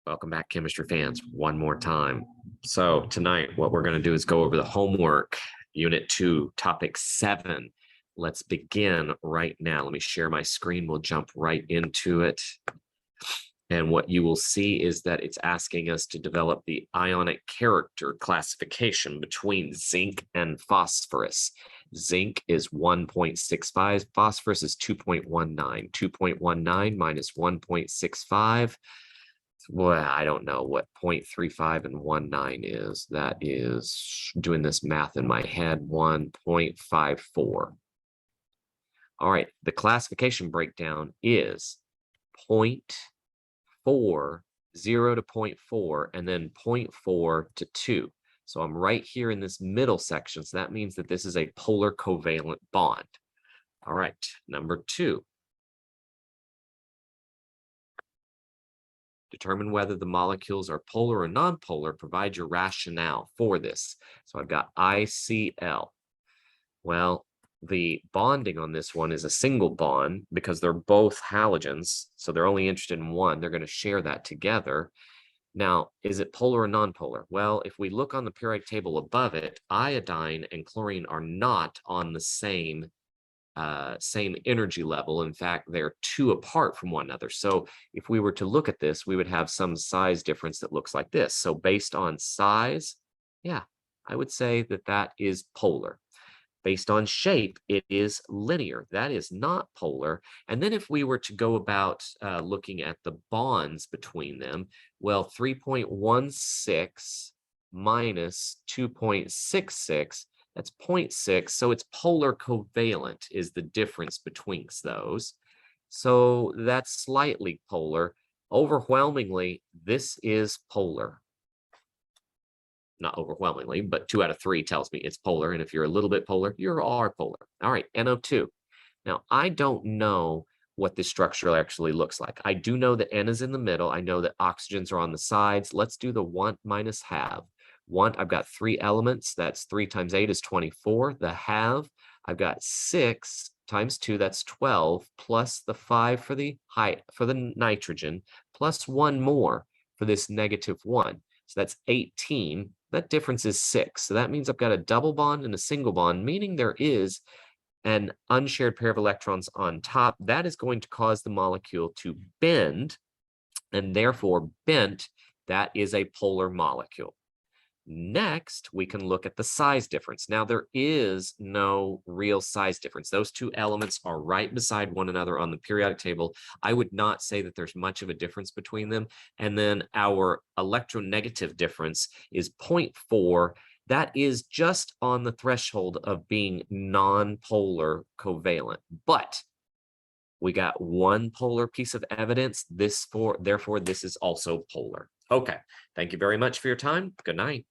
Welcome back, chemistry fans, one more time. So tonight, what we're going to do is go over the homework, Unit 2, Topic 7. Let's begin right now. Let me share my screen. We'll jump right into it. And what you will see is that it's asking us to develop the ionic character classification between zinc and phosphorus. Zinc is 1.65, phosphorus is 2.19. 2.19 minus 1.65. Well, I don't know what 0.35 and 19 is. That is, doing this math in my head, 1.54. All right, the classification breakdown is 0.4, 0 to 0.4, and then 0.4 to 2. So I'm right here in this middle section. So that means that this is a polar covalent bond. All right, number 2. Determine whether the molecules are polar or nonpolar. Provide your rationale for this. So I've got ICl. Well, the bonding on this one is a single bond because they're both halogens. So they're only interested in one. They're going to share that together. Now, is it polar or nonpolar? Well, if we look on the periodic table above it, iodine and chlorine are not on the same energy level. In fact, they're 2 apart from one another. So if we were to look at this, we would have some size difference that looks like this. So based on size, yeah, I would say that that is polar. Based on shape, it is linear. That is not polar. And then if we were to go about looking at the bonds between them, well, 3.16 minus 2.66, that's 0.6, so it's polar covalent is the difference betwixt those. So that's slightly polar. Overwhelmingly, this is polar. Not overwhelmingly, but 2 out of 3 tells me it's polar. And if you're a little bit polar, you are polar. All right, NO2. Now, I don't know what this structure actually looks like. I do know that N is in the middle. I know that oxygens are on the sides. Let's do the want minus have. Want, I've got 3 elements. That's 3 times 8 is 24. The have, I've got 6 times 2, that's 12, plus the 5 for the nitrogen, plus 1 more for this -1. So that's 18. That difference is 6. So that means I've got a double bond and a single bond, meaning there is an unshared pair of electrons on top. That is going to cause the molecule to bend, and therefore bent, that is a polar molecule. Next, we can look at the size difference. Now, there is no real size difference. Those 2 elements are right beside one another on the periodic table. I would not say that there's much of a difference between them. And then our electronegative difference is 0.4. That is just on the threshold of being non-polar covalent. But we got one polar piece of evidence. Therefore, this is also polar. Okay, thank you very much for your time. Good night.